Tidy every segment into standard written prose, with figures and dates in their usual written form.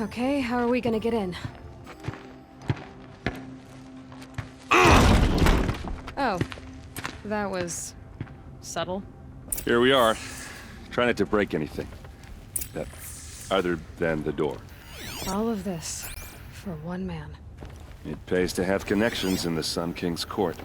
Okay, how are we gonna get in? Oh, that was subtle. Here we are. Try not to break anything. Other than the door. All of this for one man. It pays to have connections in the Sun King's court.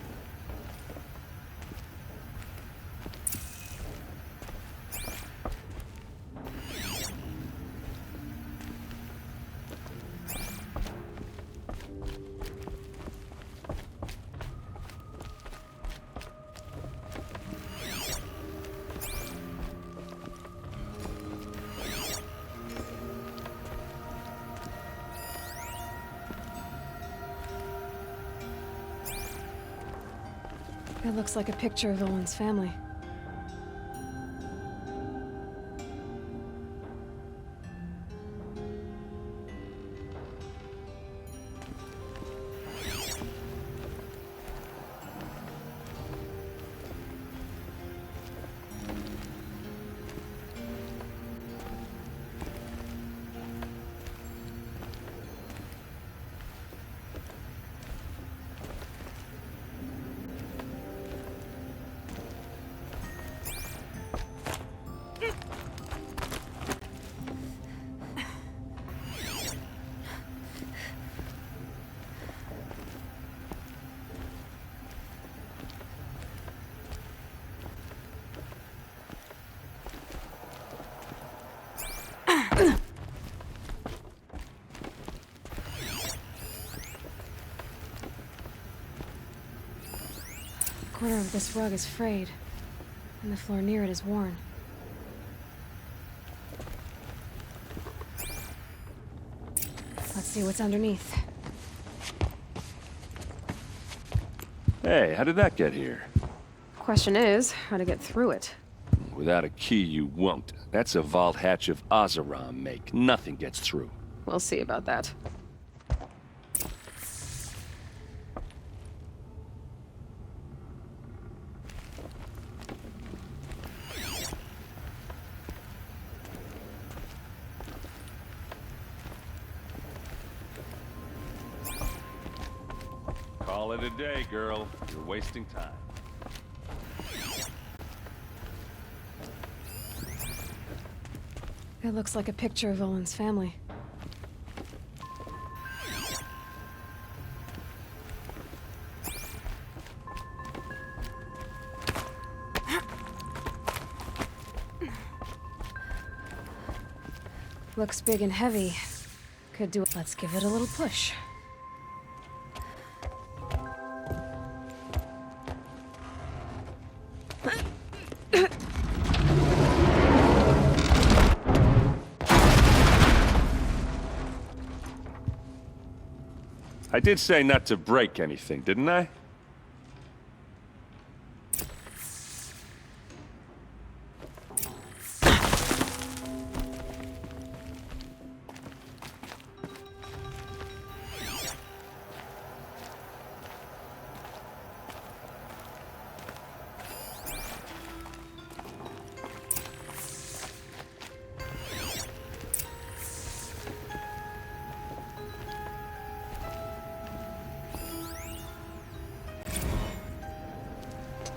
It looks like a picture of Owen's family. A corner of this rug is frayed, and the floor near it is worn. Let's see what's underneath. Hey, how did that get here? Question is, how to get through it. Without a key, you won't. That's a vault hatch of Oseram make. Nothing gets through. We'll see about that. Call it a day, girl. You're wasting time. It looks like a picture of Owen's family. Looks big and heavy. Could do it. Let's give it a little push. I did say not to break anything, didn't I?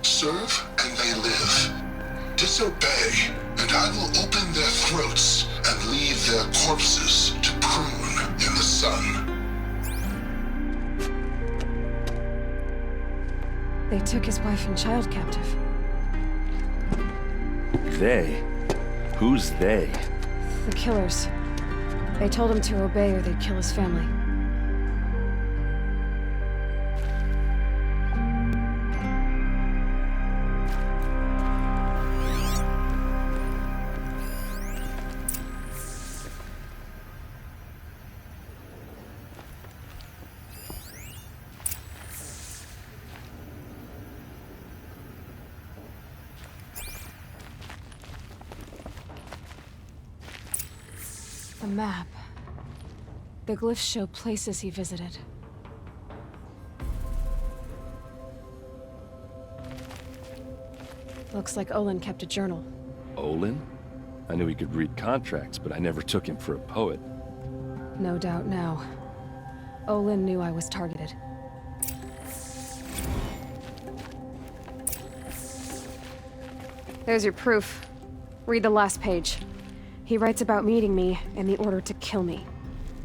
Serve and they live. Disobey, and I will open their throats and leave their corpses to prune in the sun. They took his wife and child captive. They? Who's they? The killers. They told him to obey or they'd kill his family. The map. The glyphs show places he visited. Looks like Olin kept a journal. Olin? I knew he could read contracts, but I never took him for a poet. No doubt now. Olin knew I was targeted. There's your proof. Read the last page. He writes about meeting me and the order to kill me.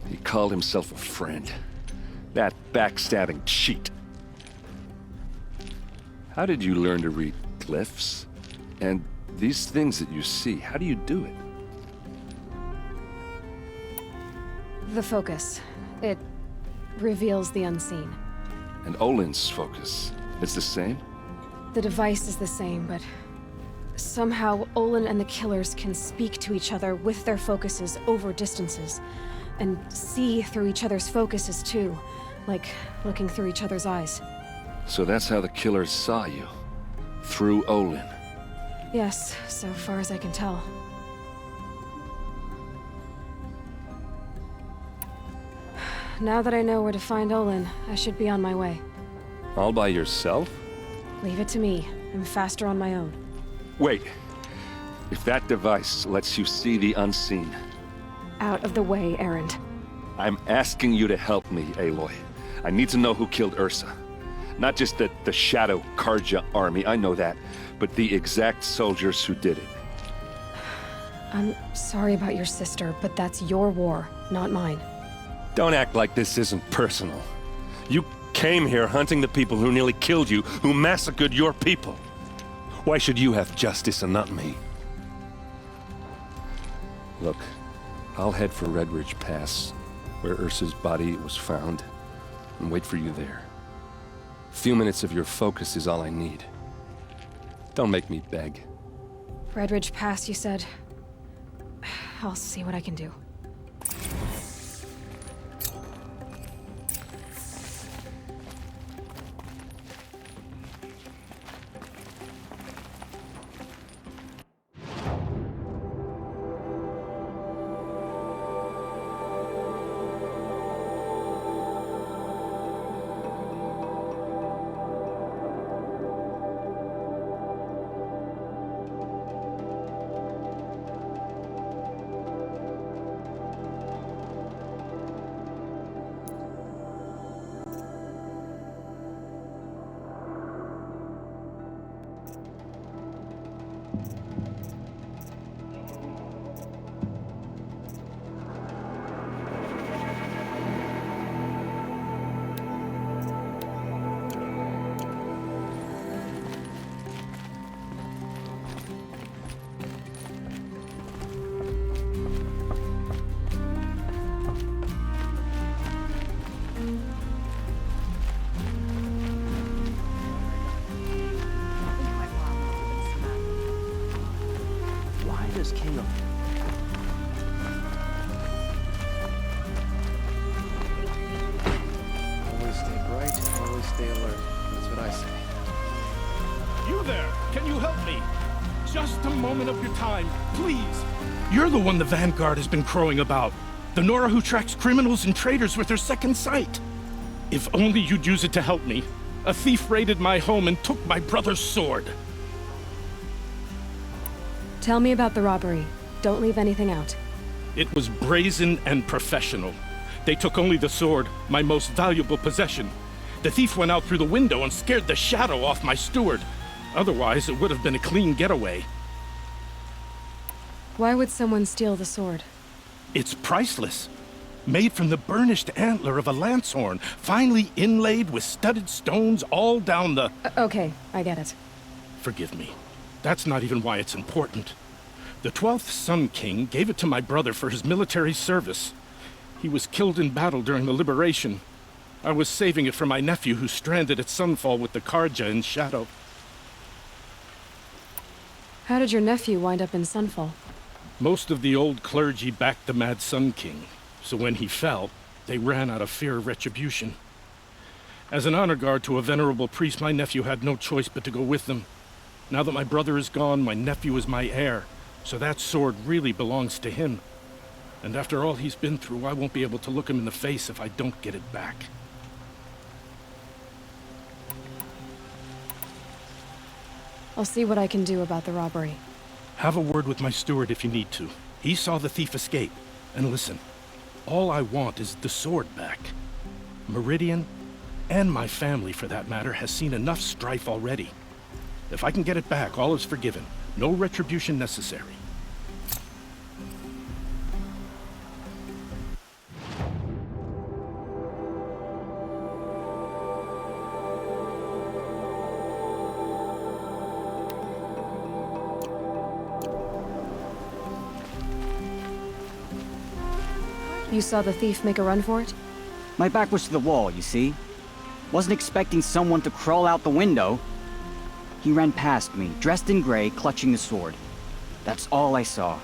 He called himself a friend. That backstabbing cheat. How did you learn to read glyphs? And these things that you see, how do you do it? The focus. It reveals the unseen. And Olin's focus, it's the same? The device is the same, but somehow Olin and the killers can speak to each other with their focuses over distances, and see through each other's focuses too, like looking through each other's eyes. So that's how the killers saw you? Through Olin? Yes, so far as I can tell. Now that I know where to find Olin, I should be on my way. All by yourself? Leave it to me. I'm faster on my own. Wait. If that device lets you see the unseen... Out of the way, Erend. I'm asking you to help me, Aloy. I need to know who killed Ursa. Not just the Shadow Karja army, I know that, but the exact soldiers who did it. I'm sorry about your sister, but that's your war, not mine. Don't act like this isn't personal. You came here hunting the people who nearly killed you, who massacred your people. Why should you have justice and not me? Look, I'll head for Red Ridge Pass, where Ursa's body was found, and wait for you there. A few minutes of your focus is all I need. Don't make me beg. Red Ridge Pass, you said? I'll see what I can do. King of... Always stay bright, always stay alert. That's what I say. You there! Can you help me? Just a moment of your time, please! You're the one the Vanguard has been crowing about. The Nora who tracks criminals and traitors with her second sight. If only you'd use it to help me. A thief raided my home and took my brother's sword. Tell me about the robbery. Don't leave anything out. It was brazen and professional. They took only the sword, my most valuable possession. The thief went out through the window and scared the shadow off my steward. Otherwise, it would have been a clean getaway. Why would someone steal the sword? It's priceless. Made from the burnished antler of a lancehorn, finely inlaid with studded stones all down the... Okay, I get it. Forgive me. That's not even why it's important. The 12th Sun King gave it to my brother for his military service. He was killed in battle during the Liberation. I was saving it for my nephew who's stranded at Sunfall with the Karja in Shadow. How did your nephew wind up in Sunfall? Most of the old clergy backed the Mad Sun King, so when he fell, they ran out of fear of retribution. As an honor guard to a venerable priest, my nephew had no choice but to go with them. Now that my brother is gone, my nephew is my heir, so that sword really belongs to him. And after all he's been through, I won't be able to look him in the face if I don't get it back. I'll see what I can do about the robbery. Have a word with my steward if you need to. He saw the thief escape. And listen, All I want is the sword back. Meridian, and my family for that matter, has seen enough strife already. If I can get it back, all is forgiven. No retribution necessary. You saw the thief make a run for it? My back was to the wall, you see? Wasn't expecting someone to crawl out the window. He ran past me, dressed in gray, clutching the sword. That's all I saw.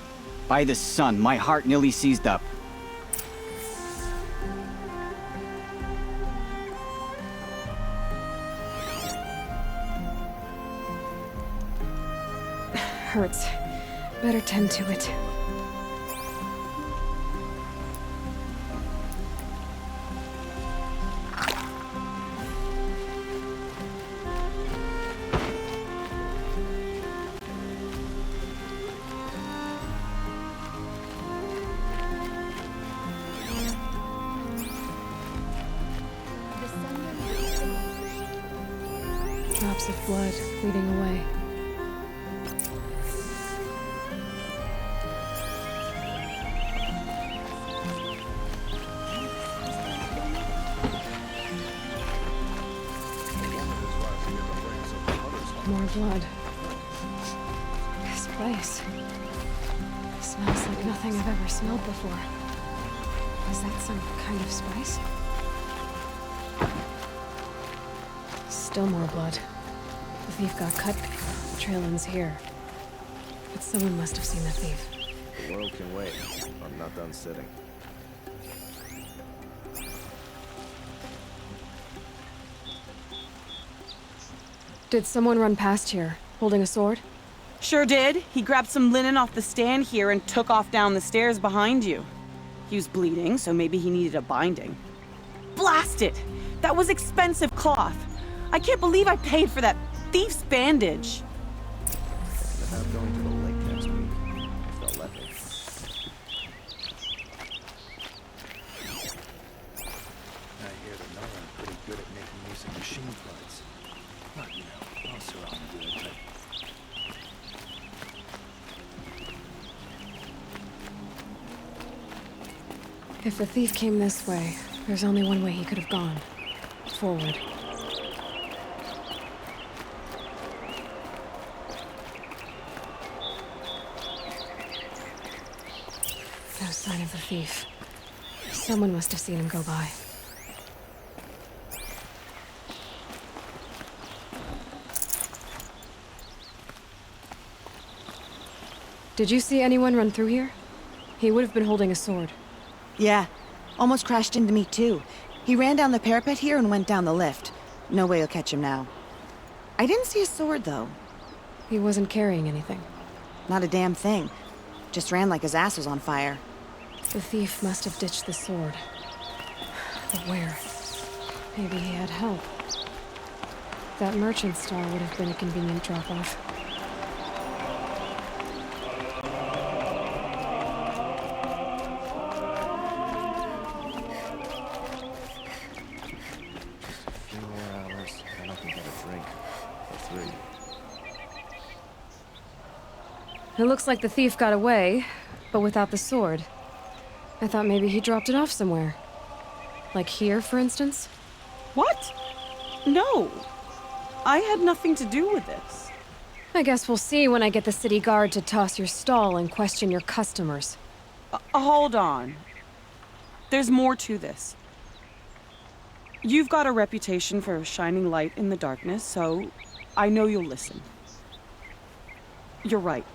By the sun, my heart nearly seized up. Hurts. Better tend to it. Drops of blood leading away. More blood. This place smells like nothing I've ever smelled before. Is that some kind of spice? Still more blood. The thief got cut. The trail ends here. But someone must have seen the thief. The world can wait. I'm not done sitting. Did someone run past here, holding a sword? Sure did. He grabbed some linen off the stand here and took off down the stairs behind you. He was bleeding, so maybe he needed a binding. Blast it! That was expensive cloth. I can't believe I paid for that thief's bandage. I'm going to the lake next week. If they'll let me. I hear the Nuln pretty good at making use of machine parts. Not, you know, also on good, but... If the thief came this way, there's only one way he could have gone. Forward. No sign of the thief. Someone must have seen him go by. Did you see anyone run through here? He would have been holding a sword. Yeah, almost crashed into me too. He ran down the parapet here and went down the lift. No way you'll catch him now. I didn't see a sword though. He wasn't carrying anything. Not a damn thing. Just ran like his ass was on fire. The thief must have ditched the sword. But where? Maybe he had help. That merchant stall would have been a convenient drop-off. A few more hours, and I can get a drink. For 3. It looks like the thief got away, but without the sword. I thought maybe he dropped it off somewhere. Like here, for instance? What? No. I had nothing to do with this. I guess we'll see when I get the city guard to toss your stall and question your customers. Hold on. There's more to this. You've got a reputation for shining light in the darkness, so I know you'll listen. You're right.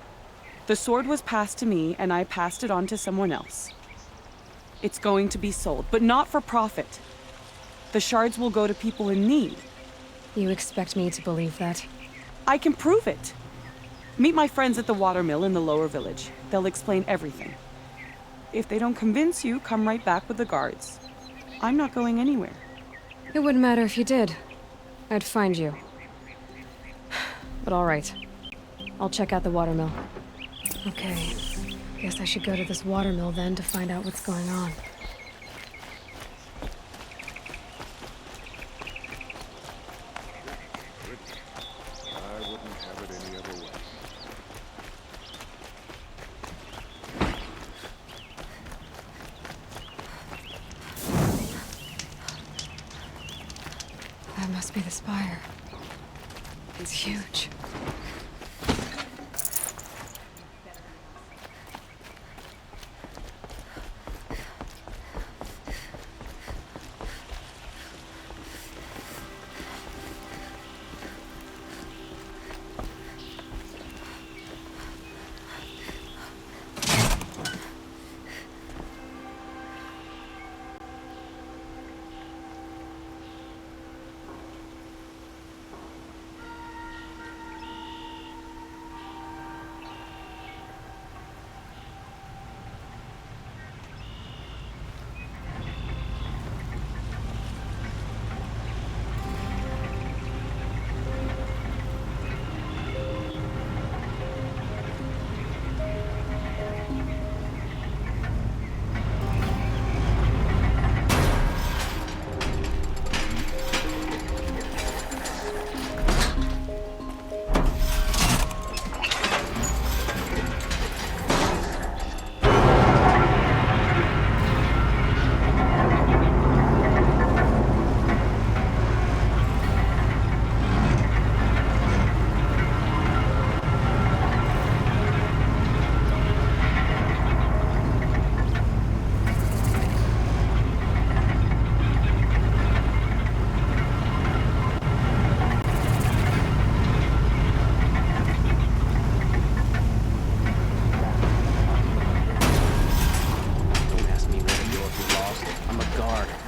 The sword was passed to me, and I passed it on to someone else. It's going to be sold, but not for profit. The shards will go to people in need. You expect me to believe that? I can prove it. Meet my friends at the watermill in the lower village. They'll explain everything. If they don't convince you, come right back with the guards. I'm not going anywhere. It wouldn't matter if you did. I'd find you. But all right. I'll check out the watermill. Okay. Guess I should go to this watermill then to find out what's going on. spire. It's huge.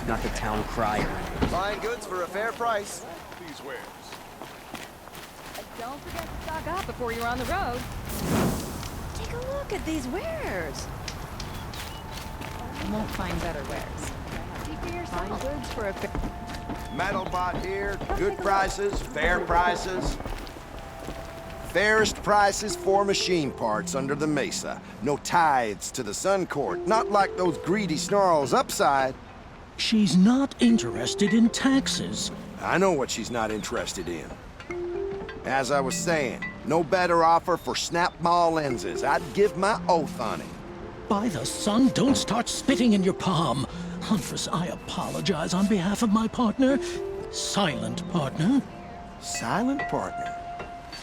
Not the town crier. Buying goods for a fair price. These wares. Don't forget to stock up before you're on the road. Take a look at these wares. You won't find better wares. See for yourself. Find goods for a fair... Metal bot here, good prices, fair prices. Fairest prices for machine parts under the mesa. No tithes to the Sun Court, not like those greedy snarls upside. She's not interested in taxes. I know what she's not interested in. As I was saying, no better offer for snap mall lenses. I'd give my oath on it. By the sun, don't start spitting in your palm. Huntress, I apologize on behalf of my partner. Silent partner. Silent partner?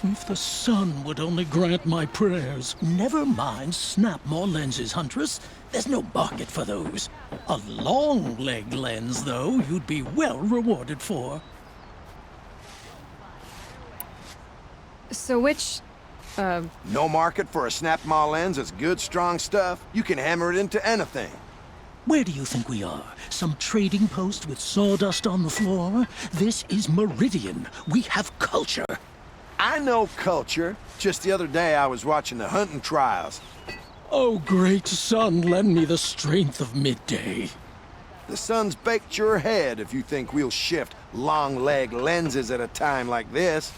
If the sun would only grant my prayers. Never mind snap more lenses, Huntress. There's no market for those. A long leg lens, though, you'd be well rewarded for. So which, No market for a snap mall lens is good, strong stuff. You can hammer it into anything. Where do you think we are? Some trading post with sawdust on the floor? This is Meridian. We have culture. I know culture. Just the other day I was watching the hunting trials. Oh, great sun, lend me the strength of midday. The sun's baked your head if you think we'll shift long leg lenses at a time like this.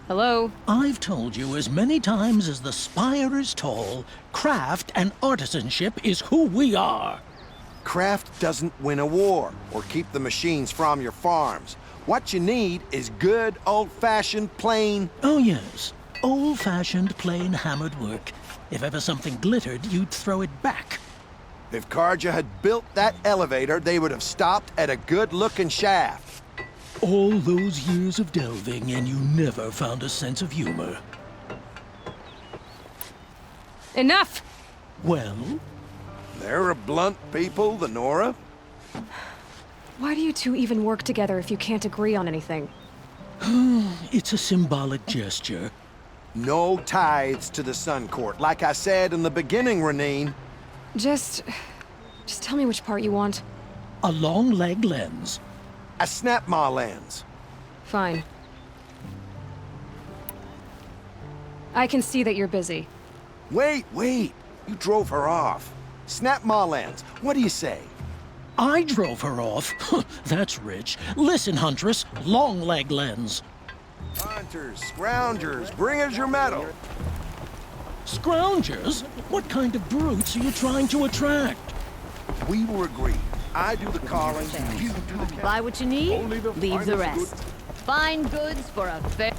hello? I've told you as many times as the spire is tall, craft and artisanship is who we are. Craft doesn't win a war or keep the machines from your farms. What you need is good, old-fashioned, plain... Oh, yes. Old-fashioned, plain hammered work. If ever something glittered, you'd throw it back. If Carja had built that elevator, they would have stopped at a good-looking shaft. All those years of delving, and you never found a sense of humor. Enough! Well? They're a blunt people, the Nora. Why do you two even work together if you can't agree on anything? It's a symbolic gesture. No tithes to the Sun Court. Like I said in the beginning, Renine. Just tell me which part you want. A long leg lens. A Snapmaw lens. Fine. I can see that you're busy. Wait. You drove her off. Snapmaw lens. What do you say? I drove her off. That's rich. Listen, Huntress, long leg lens. Hunters, scroungers, bring us your medal. Scroungers? What kind of brutes are you trying to attract? We were agreed. I do the calling, you do the counting. Buy what you need, leave the rest. Fine goods for a fair...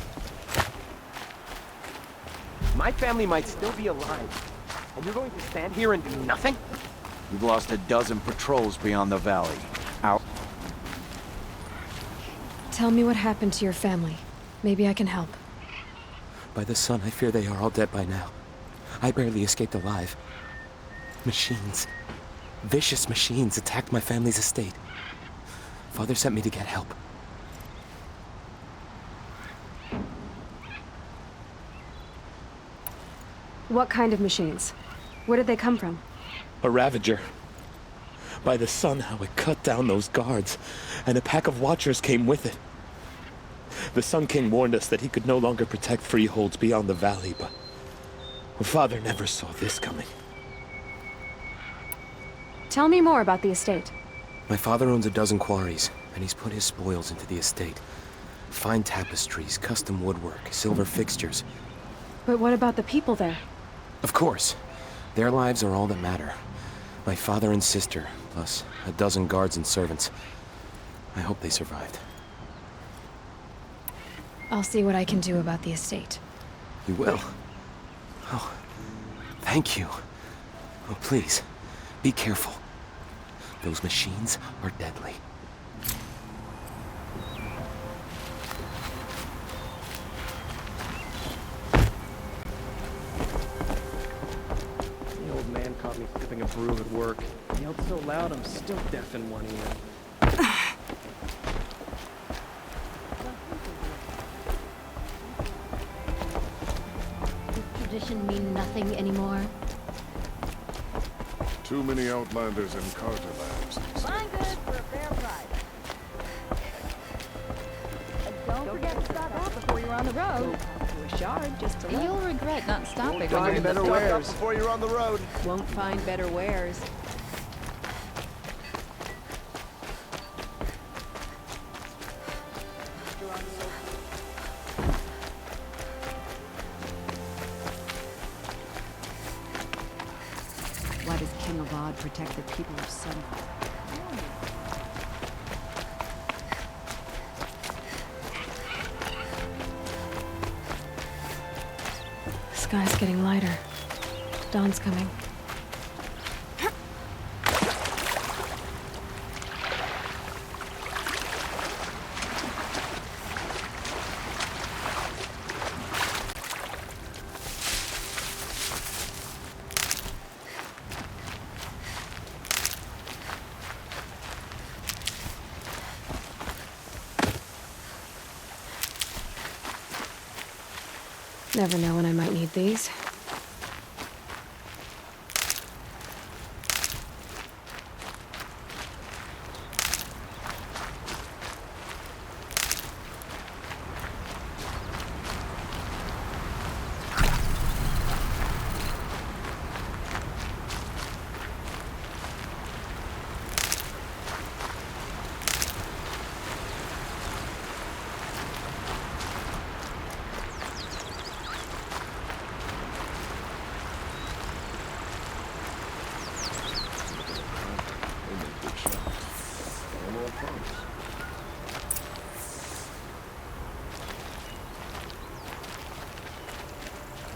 My family might still be alive, and you're going to stand here and do nothing? We've lost a dozen patrols beyond the valley. Out. Tell me what happened to your family. Maybe I can help. By the sun, I fear they are all dead by now. I barely escaped alive. Machines. Vicious machines attacked my family's estate. Father sent me to get help. What kind of machines? Where did they come from? A Ravager. By the sun, how it cut down those guards, and a pack of watchers came with it. The Sun King warned us that he could no longer protect freeholds beyond the valley, but Father never saw this coming. Tell me more about the estate. My father owns a dozen quarries, and he's put his spoils into the estate. Fine tapestries, custom woodwork, silver fixtures. But what about the people there? Of course. Their lives are all that matter. My father and sister, plus a dozen guards and servants. I hope they survived. I'll see what I can do about the estate. You will? Oh, thank you. Oh, please, be careful. Those machines are deadly. The old man caught me sipping a brew at work. He yelled so loud I'm still deaf in one ear. Does tradition mean nothing anymore? Too many outlanders in Carter lands. Fine goods for a fair price. And don't forget to stop off before you're on the road. To a shard, just to You'll regret not stopping when you're in the store. Before you're on the road. Won't find better wares. Why does King Avad protect the people of Sunfall? The sky's getting lighter. Dawn's coming. Never know when I might need these.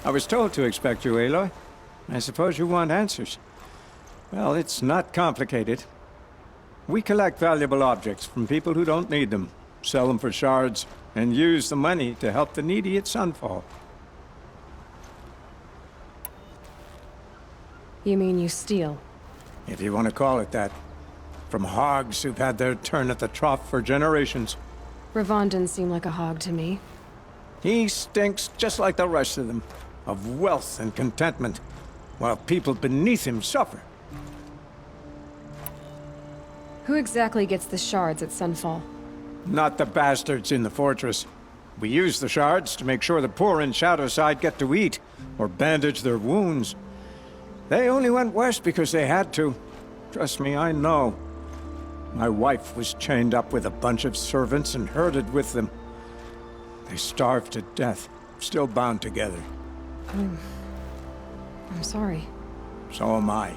I was told to expect you, Aloy. I suppose you want answers. Well, it's not complicated. We collect valuable objects from people who don't need them, sell them for shards, and use the money to help the needy at Sunfall. You mean you steal? If you want to call it that. From hogs who've had their turn at the trough for generations. Ravon didn't seem like a hog to me. He stinks just like the rest of them, of wealth and contentment, while people beneath him suffer. Who exactly gets the shards at Sunfall? Not the bastards in the fortress. We use the shards to make sure the poor in Shadowside get to eat, or bandage their wounds. They only went west because they had to. Trust me, I know. My wife was chained up with a bunch of servants and herded with them. They starved to death, still bound together. I'm sorry. So am I.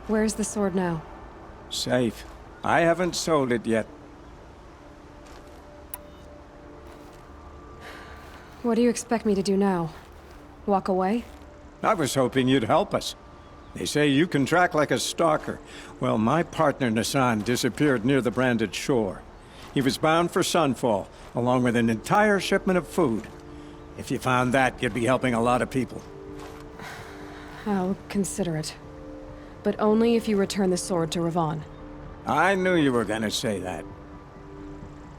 Where's the sword now? Safe. I haven't sold it yet. What do you expect me to do now? Walk away? I was hoping you'd help us. They say you can track like a stalker. Well, my partner Nassan disappeared near the branded shore. He was bound for Sunfall, along with an entire shipment of food. If you found that, you'd be helping a lot of people. I'll consider it. But only if you return the sword to Ravon. I knew you were gonna say that.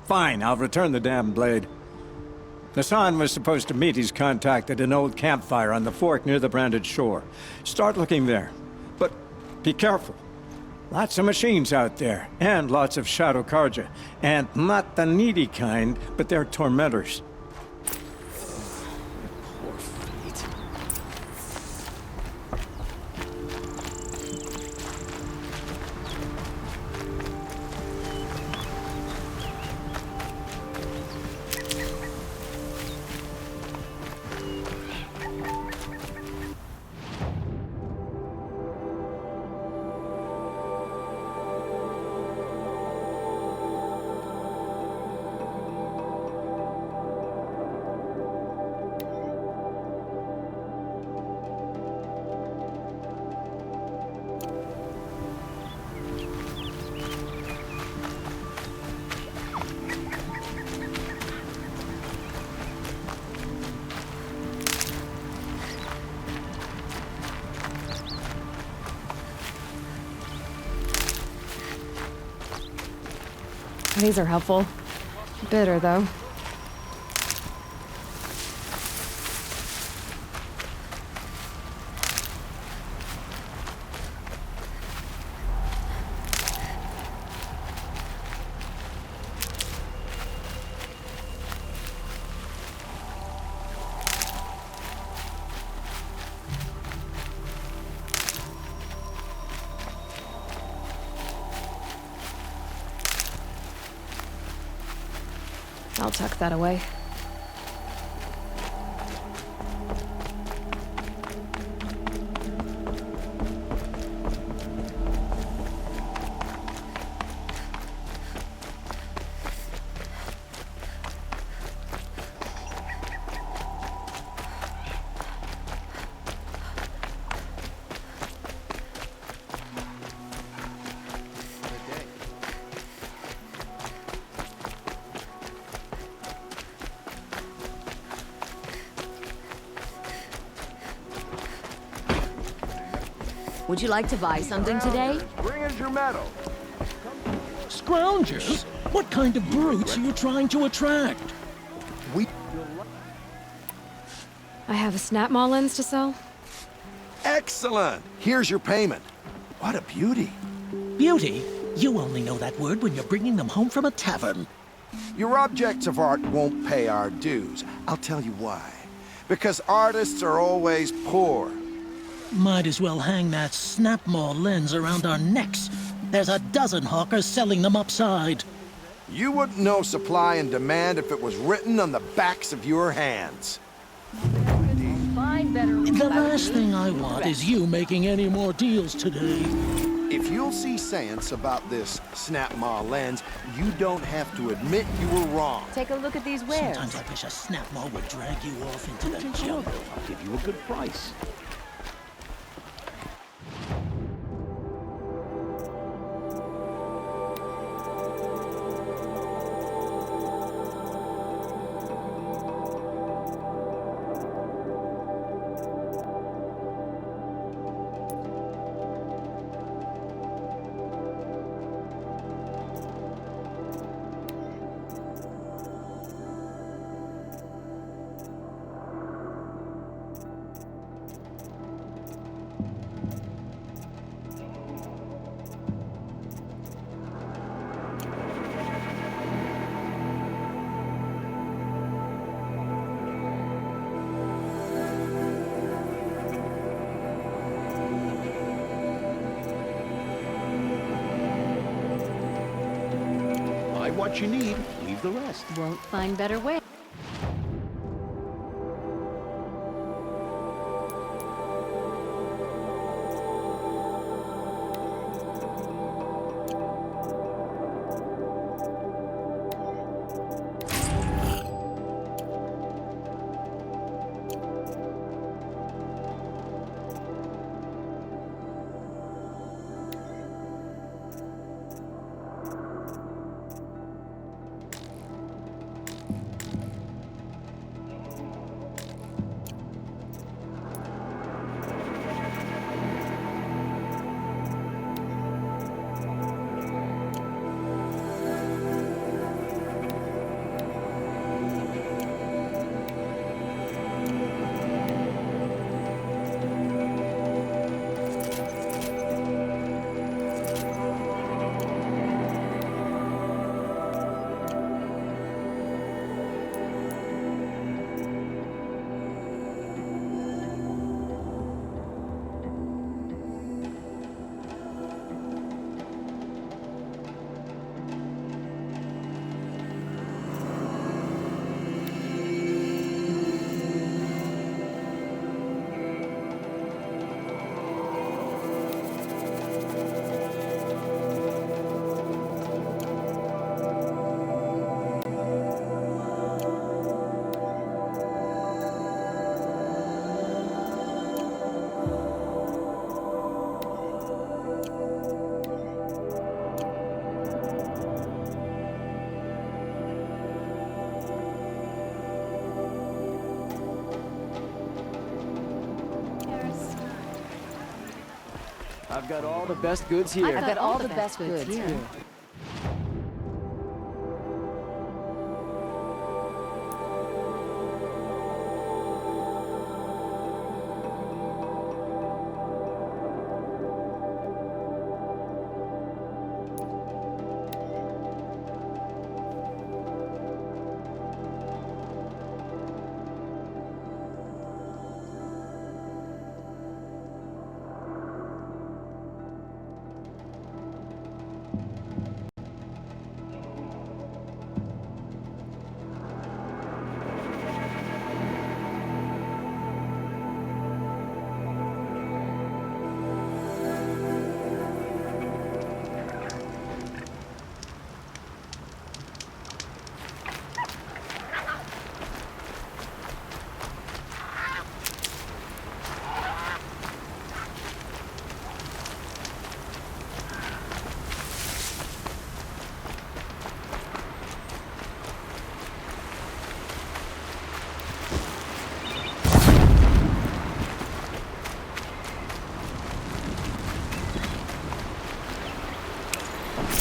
Fine, I'll return the damn blade. Nassan was supposed to meet his contact at an old campfire on the fork near the branded shore. Start looking there. But be careful. Lots of machines out there, and lots of Shadow Karja. And not the needy kind, but they're tormentors. Poor feet. These are helpful. Bitter, though. I'll tuck that away. Would you like to buy something today? Bring us your metal. Scroungers? What kind of brutes are you trying to attract? I have a snap maw lens to sell. Excellent! Here's your payment. What a beauty. Beauty? You only know that word when you're bringing them home from a tavern. Your objects of art won't pay our dues. I'll tell you why. Because artists are always poor. Might as well hang that snap maw lens around our necks. There's a dozen hawkers selling them upside. You wouldn't know supply and demand if it was written on the backs of your hands. The last thing I want is you making any more deals today. If you'll see sense about this snap maw lens, you don't have to admit you were wrong. Take a look at these wares. Sometimes I wish a snap maw would drag you off into the jungle. I'll give you a good price. Get what you need, leave the rest. Won't find better way. I've got all the best goods here. I've got all the best goods here.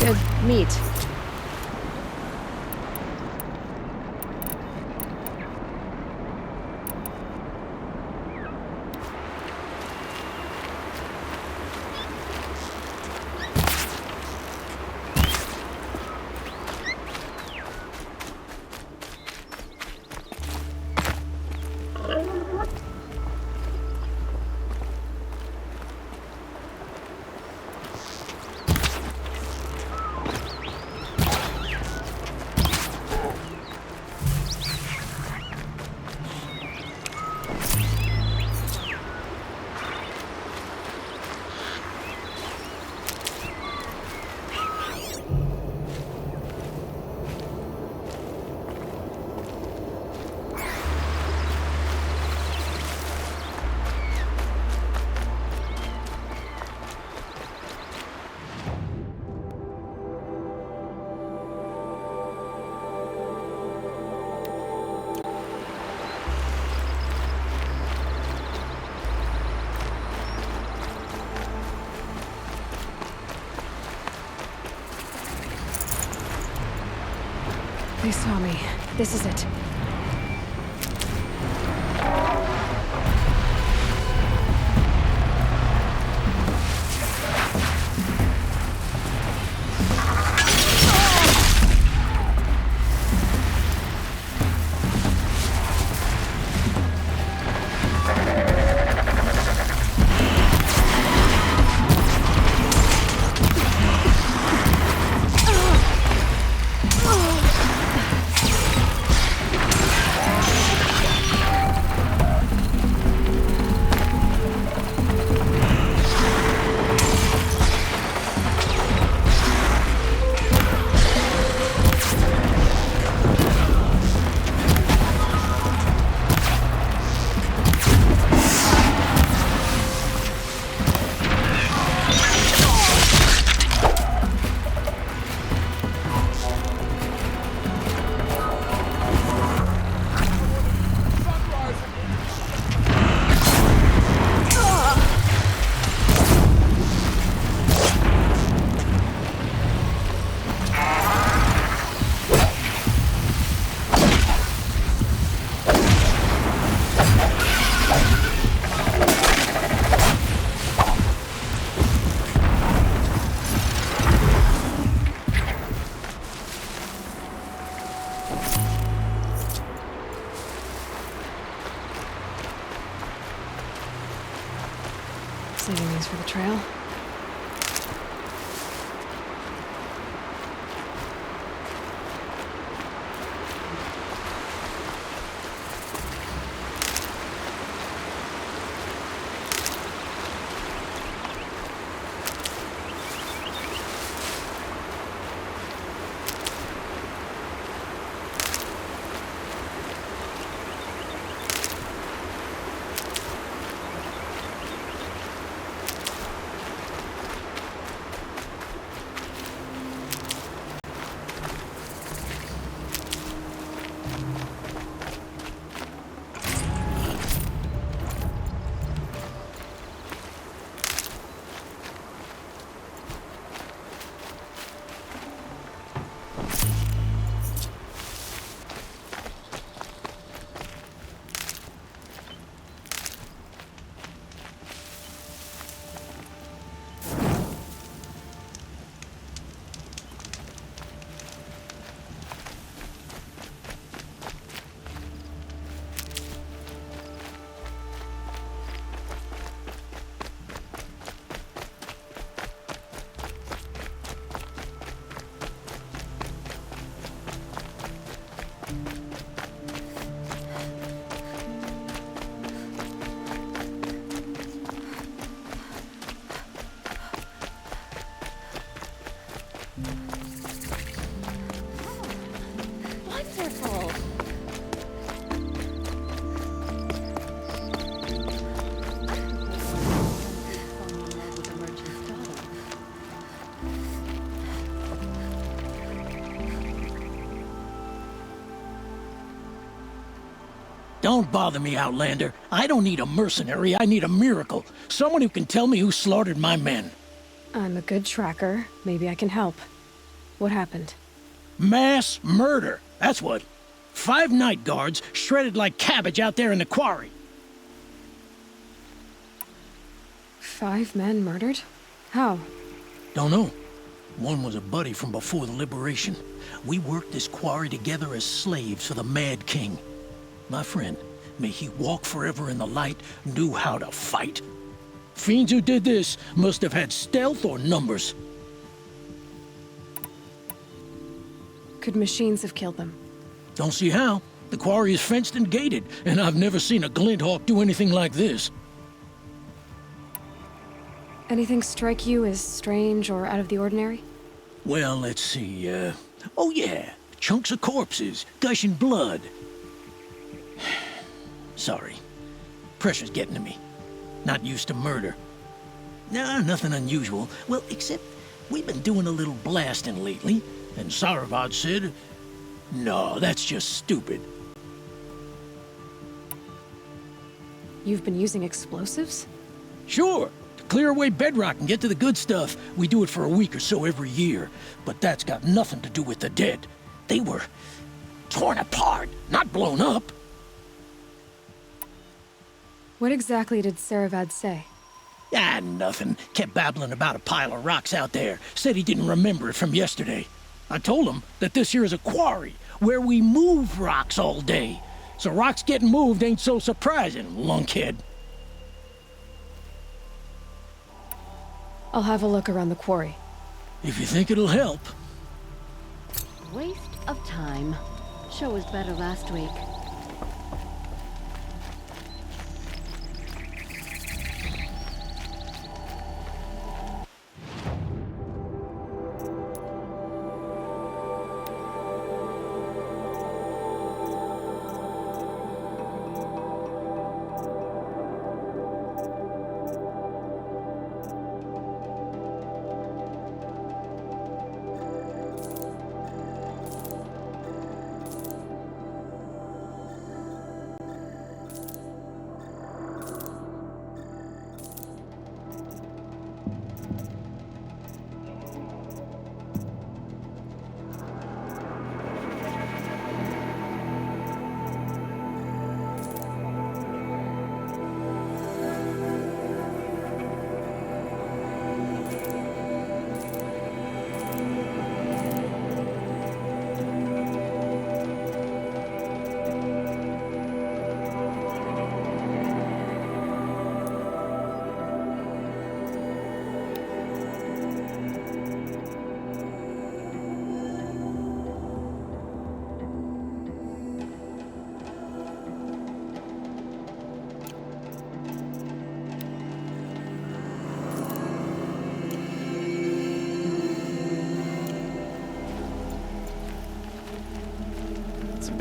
Good meat. They saw me. This is it. for the trail. Wonderful! Don't bother me, Outlander. I don't need a mercenary, I need a miracle. Someone who can tell me who slaughtered my men. I'm a good tracker. Maybe I can help. What happened? Mass murder, that's what. 5 night guards shredded like cabbage out there in the quarry. 5 men murdered? How? Don't know. One was a buddy from before the liberation. We worked this quarry together as slaves for the Mad King. My friend, may he walk forever in the light, knew how to fight. Fiends who did this must have had stealth or numbers. Could machines have killed them? Don't see how. The quarry is fenced and gated, and I've never seen a Glinthawk do anything like this. Anything strike you as strange or out of the ordinary? Well, let's see, oh yeah, chunks of corpses, gushing blood. Sorry. Pressure's getting to me. Not used to murder. Nah, nothing unusual. Well, except we've been doing a little blasting lately, and Saravad said, no, that's just stupid. You've been using explosives? Sure. To clear away bedrock and get to the good stuff, we do it for a week or so every year. But that's got nothing to do with the dead. They were torn apart, not blown up. What exactly did Saravad say? Ah, nothing. Kept babbling about a pile of rocks out there. Said he didn't remember it from yesterday. I told him that this here is a quarry, where we move rocks all day. So rocks getting moved ain't so surprising, lunkhead. I'll have a look around the quarry. If you think it'll help. Waste of time. Show was better last week.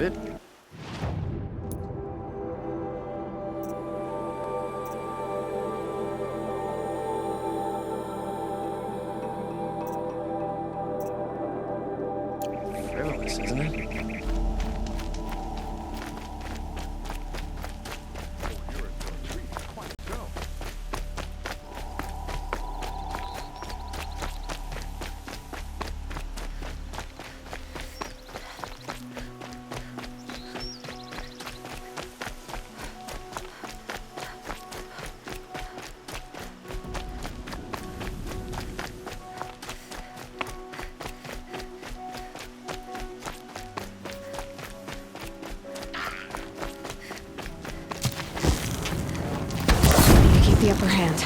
bit. Frivolous, isn't it? The upper hand.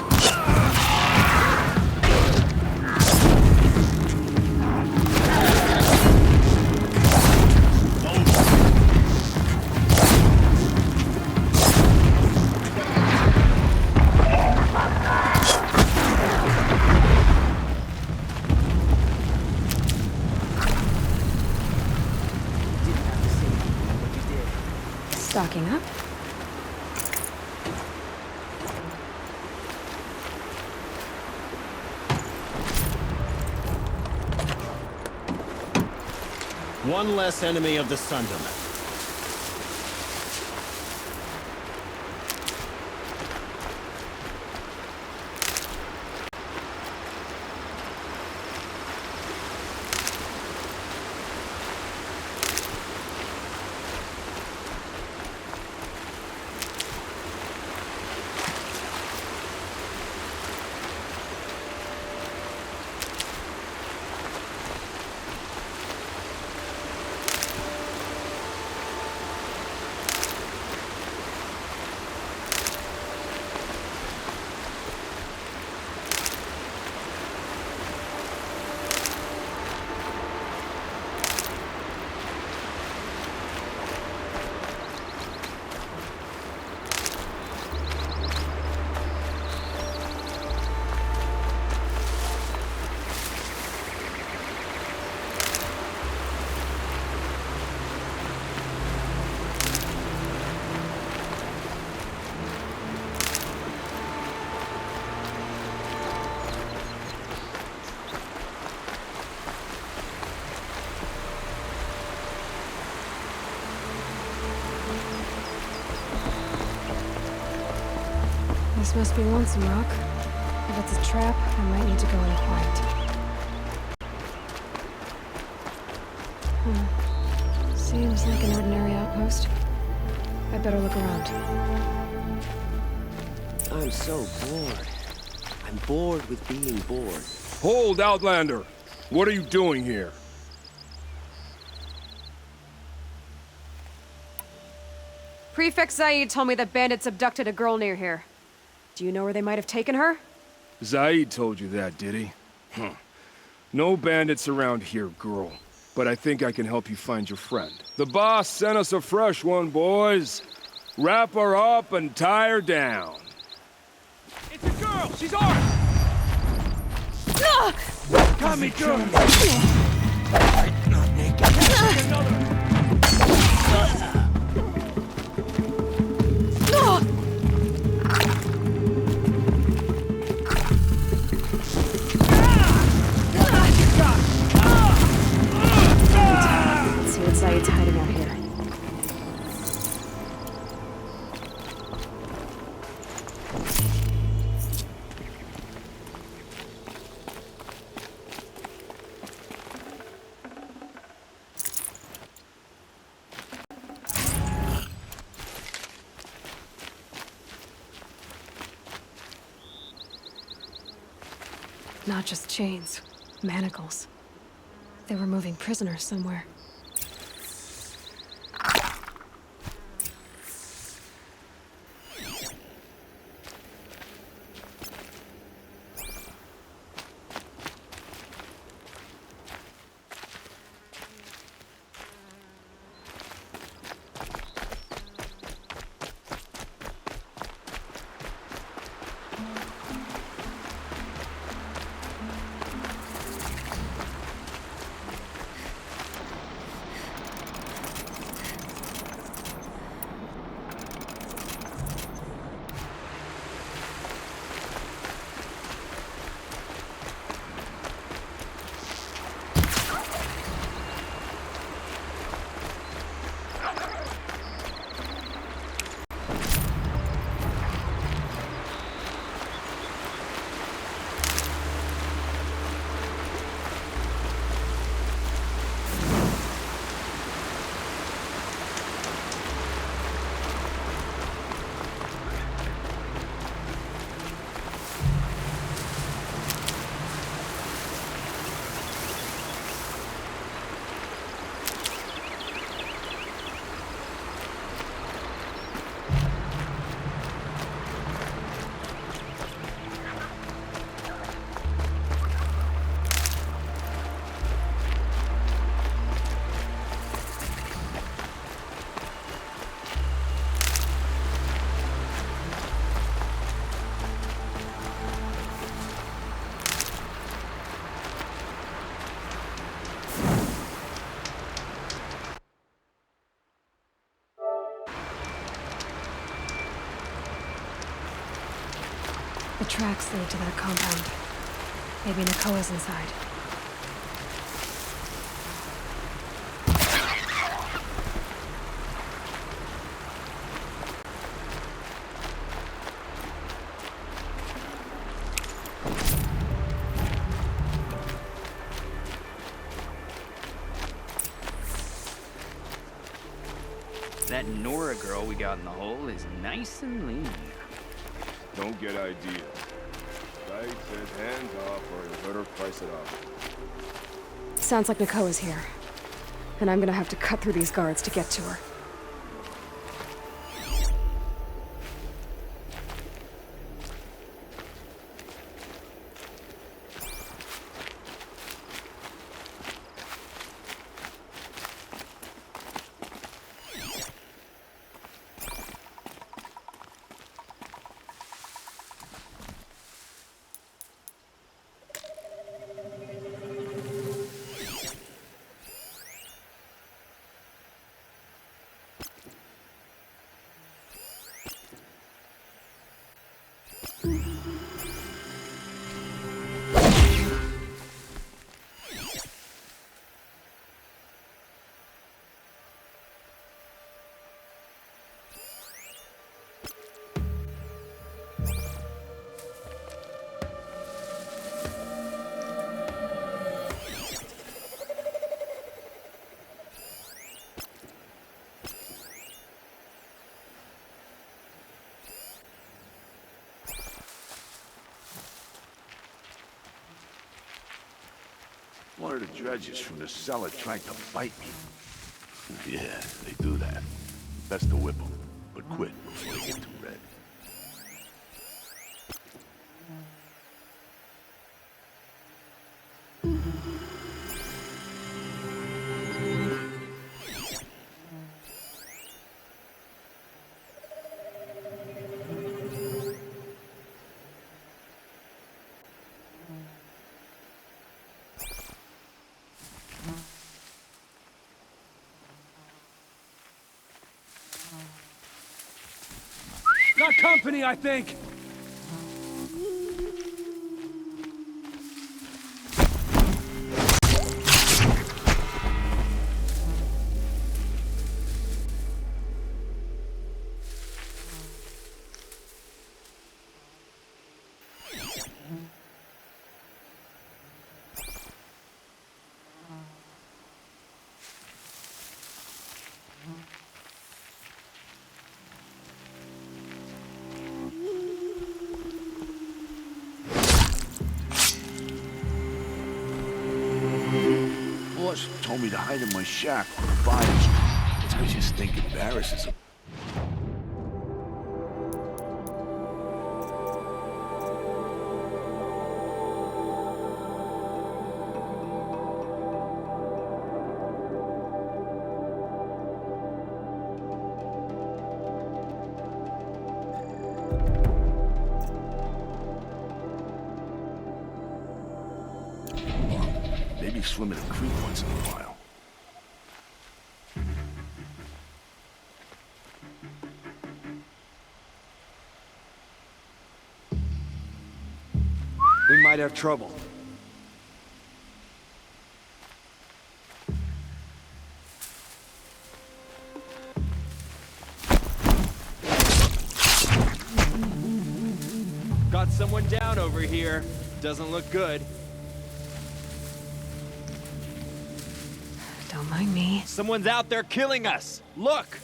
Stocking up. One less enemy of the Sunderland. This must be Lonesome Rock. If it's a trap, I might need to go in quiet. Seems like an ordinary outpost. I better look around. I'm so bored. I'm bored with being bored. Hold, Outlander! What are you doing here? Prefect Zaid told me that bandits abducted a girl near here. Do you know where they might have taken her? Zaid told you that, did he? No bandits around here, girl. But I think I can help you find your friend. The boss sent us a fresh one, boys. Wrap her up and tie her down. It's a girl! She's ours! Got me, girl! Not naked. Let's see what Zaid's hiding out here. Not just chains, manacles. They were moving prisoners somewhere. The tracks lead to that compound. Maybe Nakoa's inside. That Nora girl we got in the hole is nice and lean. Don't get ideas. Right says hands off or you better price it off. Sounds like Nakoa's here. And I'm gonna have to cut through these guards to get to her. One of the dredges from the cellar tried to bite me. Yeah, they do that. Best to whip them, but quick before they get too red. Got company, I think! Boss told me to hide in my shack on the fires. I just think embarrasses him. Maybe swim in a creek once in a while. We might have trouble. Got someone down over here. Doesn't look good. Don't mind me. Someone's out there killing us. Look!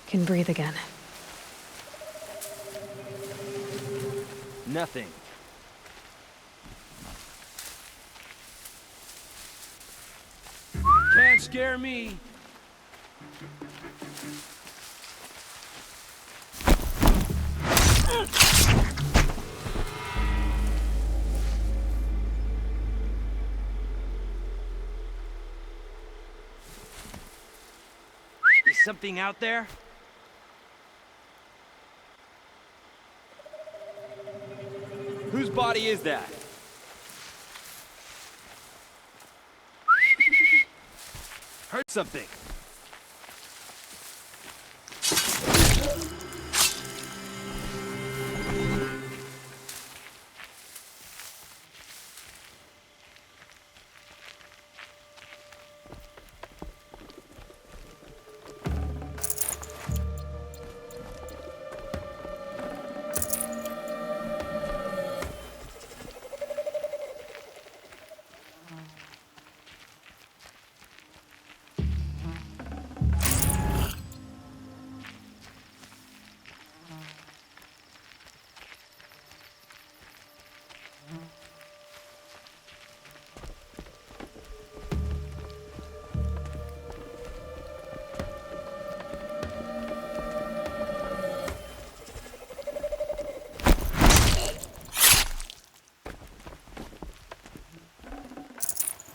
Can breathe again. Nothing. Can't scare me. something out there? Whose body is that? Heard something.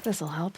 This'll help.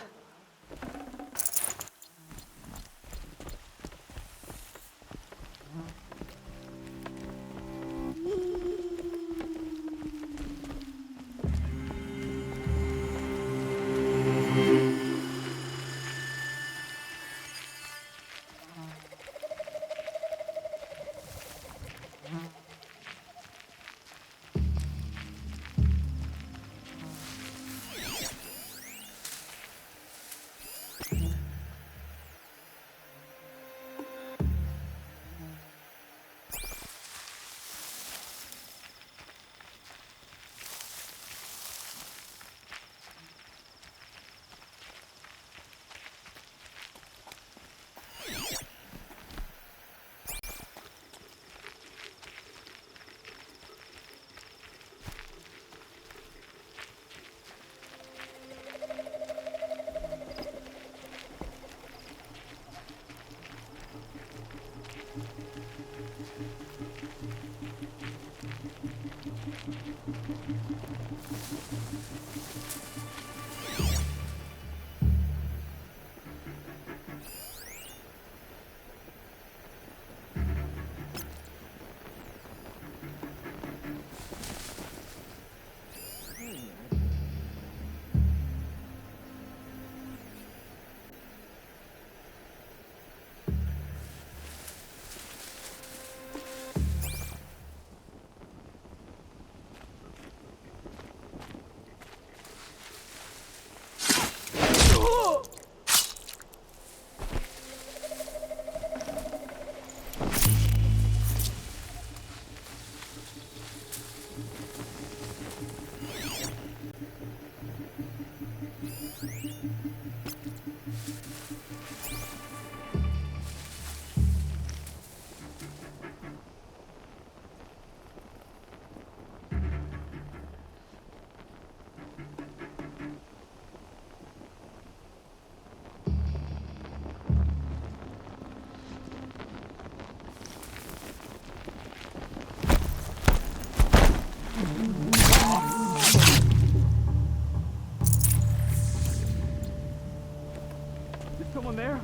Someone there?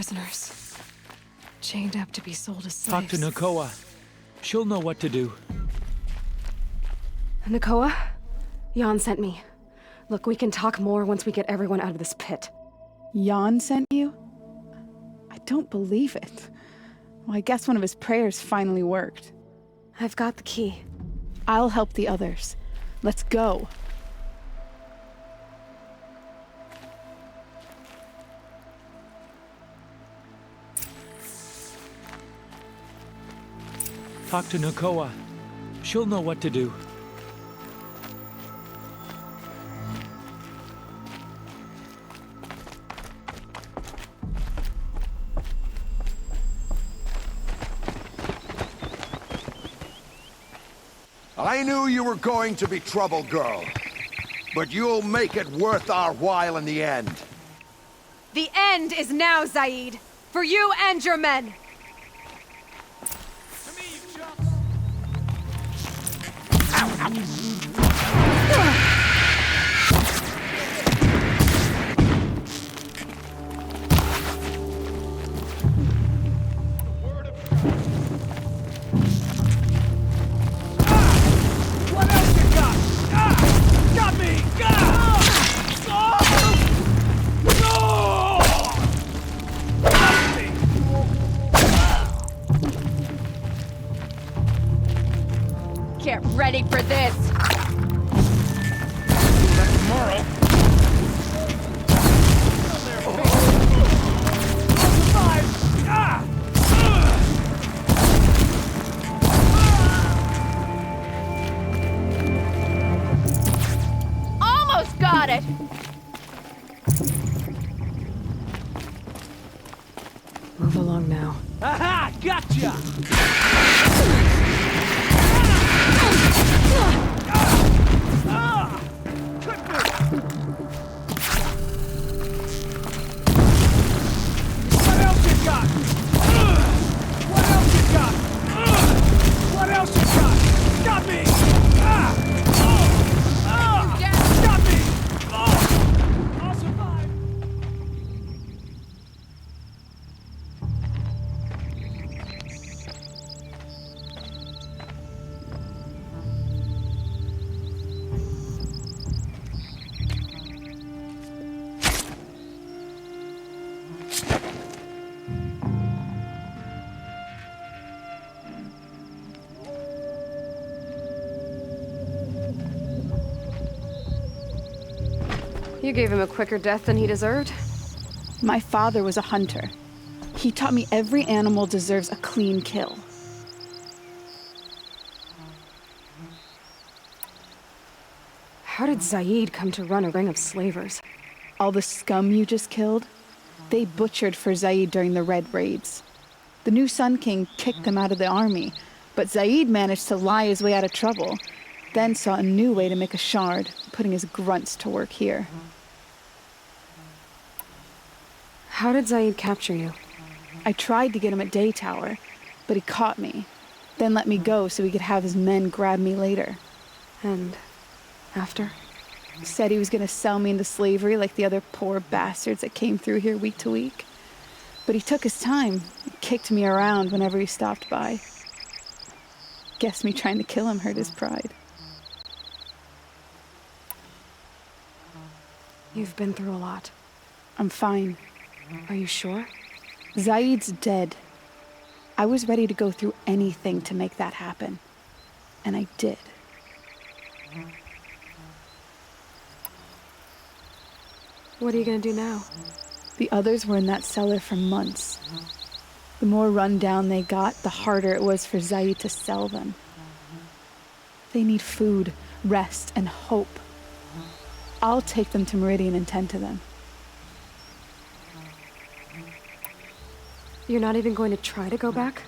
prisoners. Chained up to be sold as Talk slaves. to Nakoa. She'll know what to do. Nakoa? Jan sent me. Look, we can talk more once we get everyone out of this pit. Jan sent you? I don't believe it. Well, I guess one of his prayers finally worked. I've got the key. I'll help the others. Let's go. Talk to Nakoa. She'll know what to do. I knew you were going to be trouble, girl. But you'll make it worth our while in the end. The end is now, Zaid! For you and your men! Get ready for this! Almost got it! Move along now. Aha! Gotcha! You gave him a quicker death than he deserved? My father was a hunter. He taught me every animal deserves a clean kill. How did Zaid come to run a ring of slavers? All the scum you just killed? They butchered for Zaid during the Red Raids. The new Sun King kicked them out of the army, but Zaid managed to lie his way out of trouble, then saw a new way to make a shard, putting his grunts to work here. How did Zaid capture you? I tried to get him at Day Tower, but he caught me, then let me go so he could have his men grab me later. And after? Said he was gonna sell me into slavery like the other poor bastards that came through here week to week. But he took his time, kicked me around whenever he stopped by. Guess me trying to kill him hurt his pride. You've been through a lot. I'm fine. Are you sure? Zaid's dead. I was ready to go through anything to make that happen. And I did. What are you gonna do now? The others were in that cellar for months. The more run down they got, the harder it was for Zaid to sell them. They need food, rest, and hope. I'll take them to Meridian and tend to them. You're not even going to try to go back?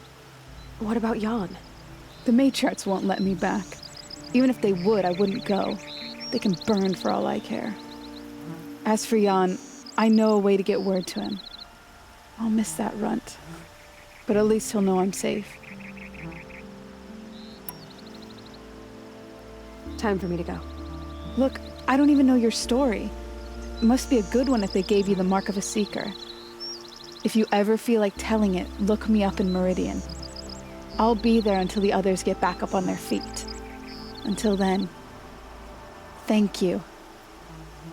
What about Jan? The matriarchs won't let me back. Even if they would, I wouldn't go. They can burn for all I care. As for Jan, I know a way to get word to him. I'll miss that runt. But at least he'll know I'm safe. Time for me to go. Look, I don't even know your story. It must be a good one if they gave you the mark of a seeker. If you ever feel like telling it, look me up in Meridian. I'll be there until the others get back up on their feet. Until then, thank you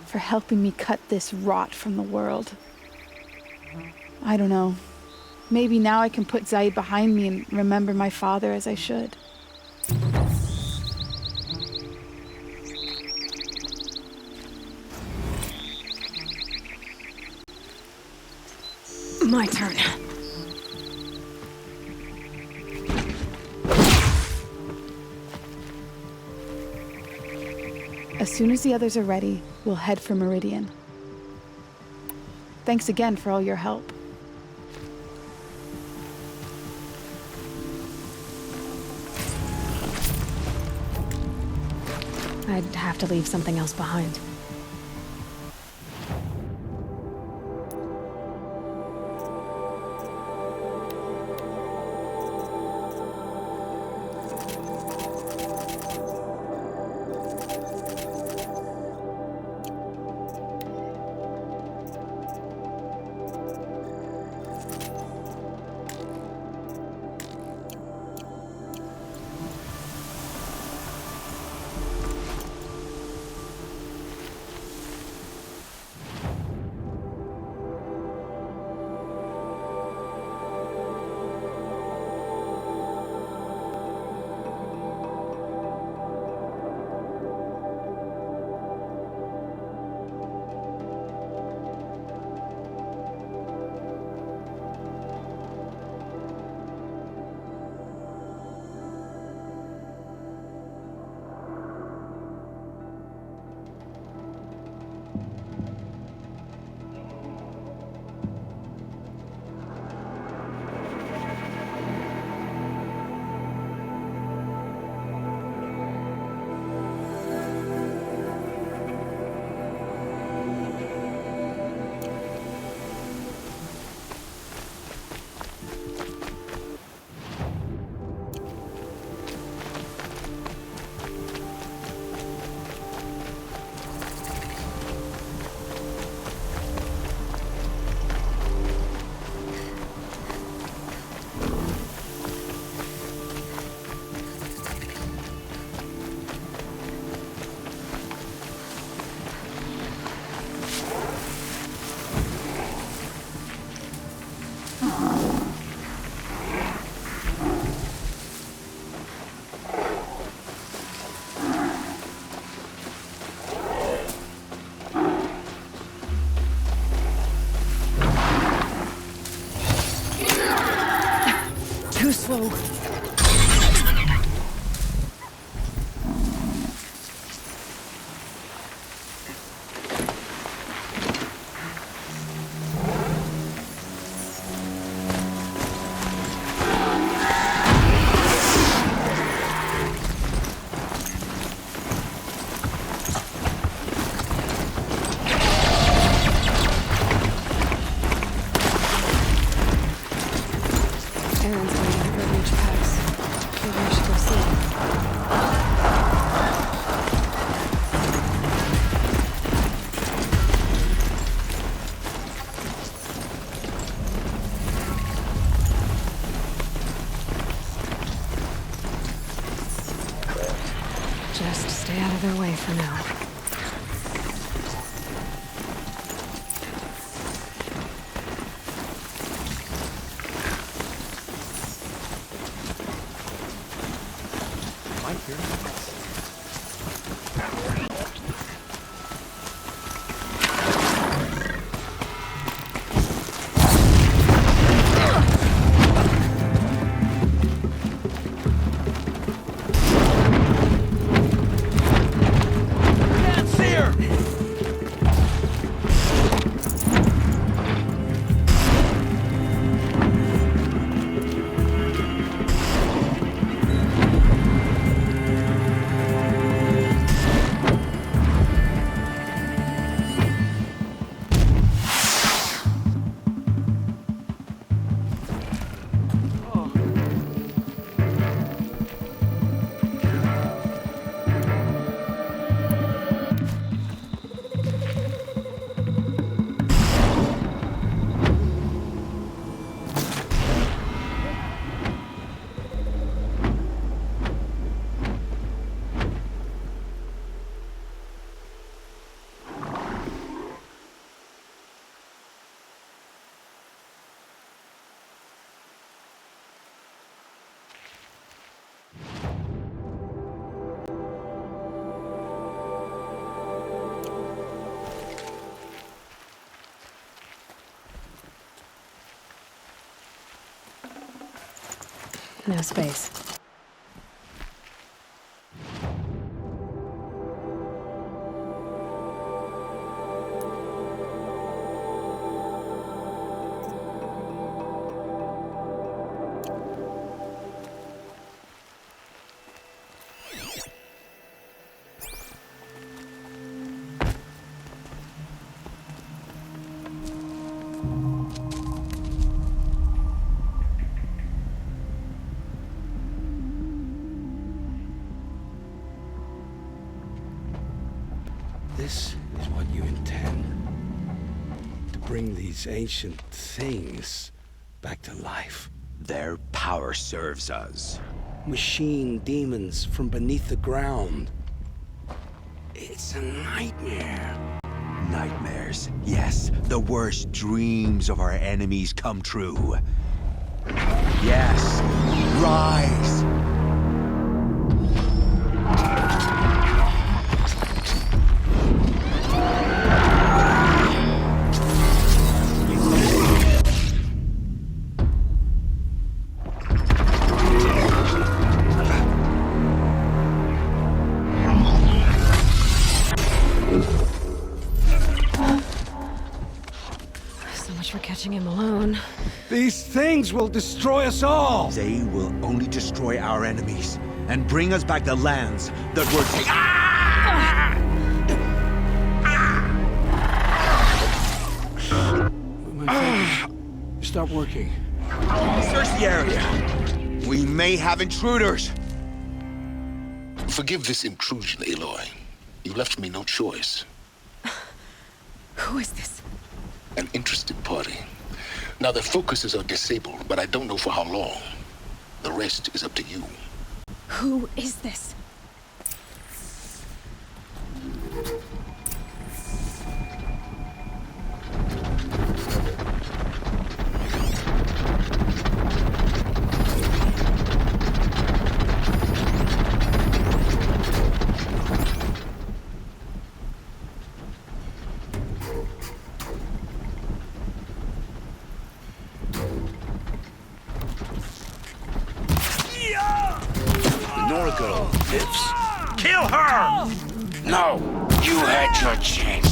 for helping me cut this rot from the world. I don't know. Maybe now I can put Zaid behind me and remember my father as I should. My turn. As soon as the others are ready, we'll head for Meridian. Thanks again for all your help. I'd have to leave something else behind. Slow. Just stay out of their way for now. Am I hearing this? No space. This is what you intend. To bring these ancient things back to life. Their power serves us. Machine demons from beneath the ground. It's a nightmare. Nightmares. Yes, the worst dreams of our enemies come true. Yes, rise! For catching him alone. These things will destroy us all! They will only destroy our enemies and bring us back the lands that were taken. My fingers stop working. Search the area. We may have intruders. Forgive this intrusion, Aloy. You left me no choice. Who is this? An interested party. Now their focuses are disabled, but I don't know for how long. The rest is up to you. Who is this? Nora girl lives. Kill her! No, you had your chance.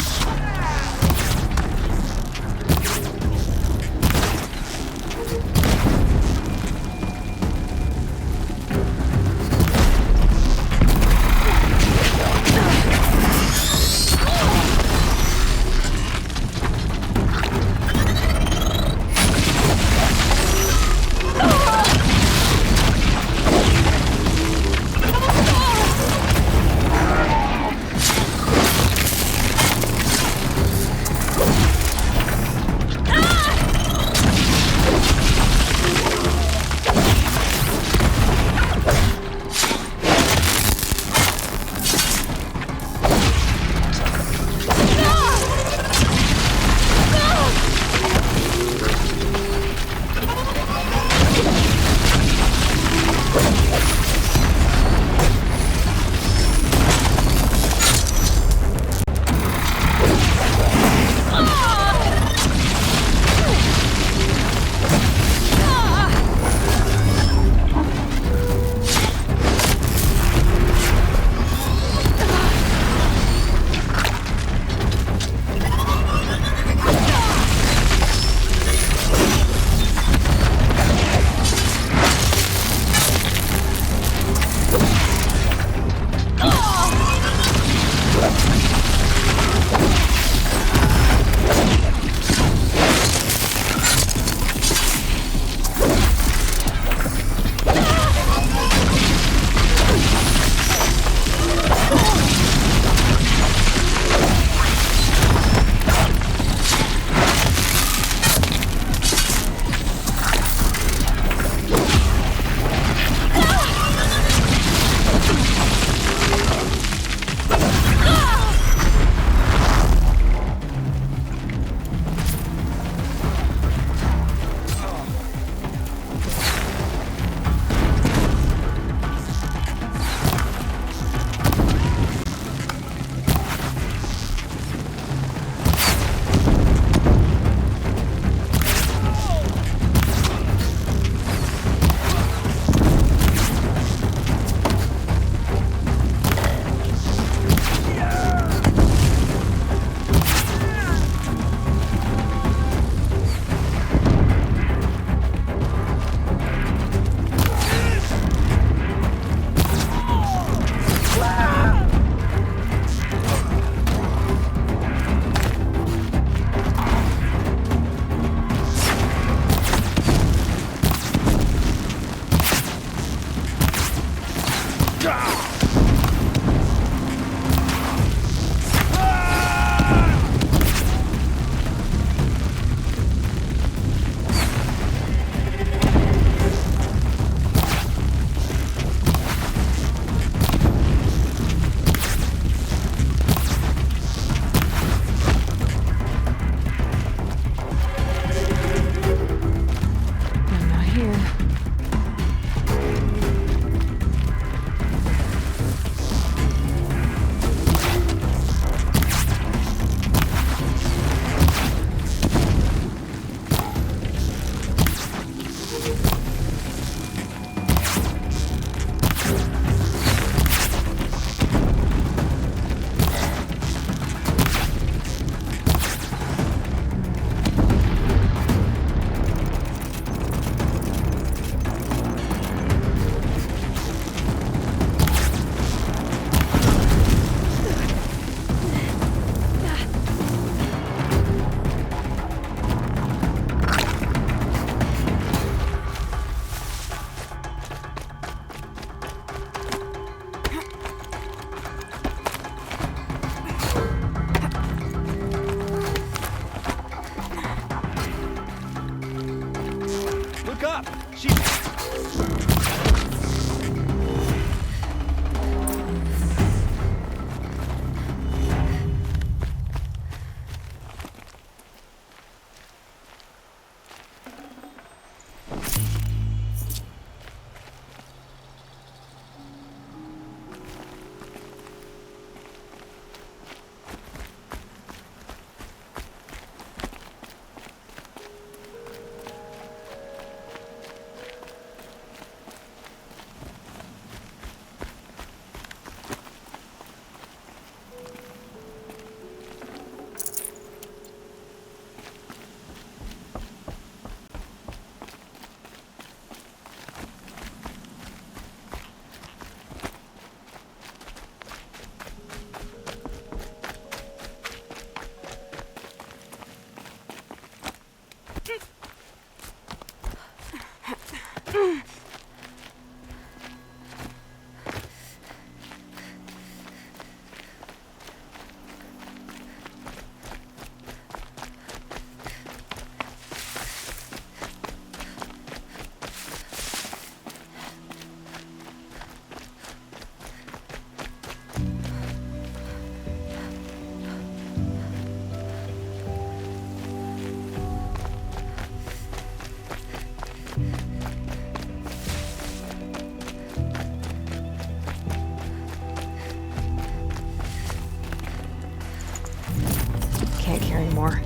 Can't carry more.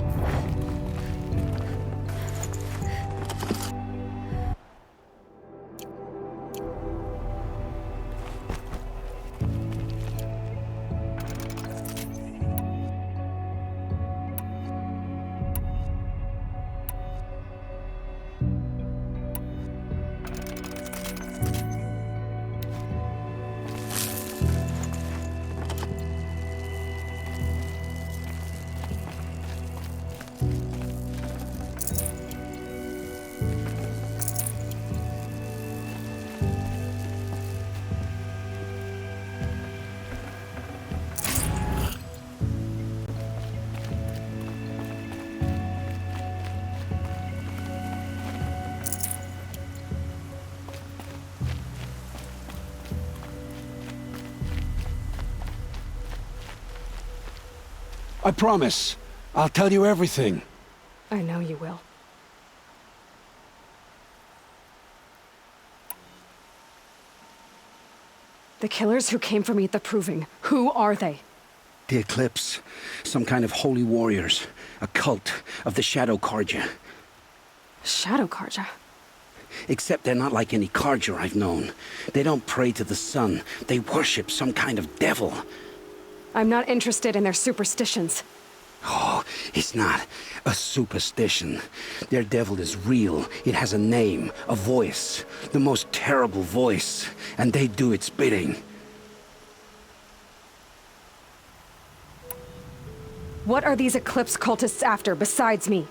I promise. I'll tell you everything. I know you will. The killers who came for me at the Proving, who are they? The Eclipse. Some kind of holy warriors. A cult of the Shadow Carja. Shadow Carja? Except they're not like any Carja I've known. They don't pray to the sun. They worship some kind of devil. I'm not interested in their superstitions. Oh, it's not a superstition. Their devil is real. It has a name, a voice. The most terrible voice. And they do its bidding. What are these Eclipse cultists after, besides me?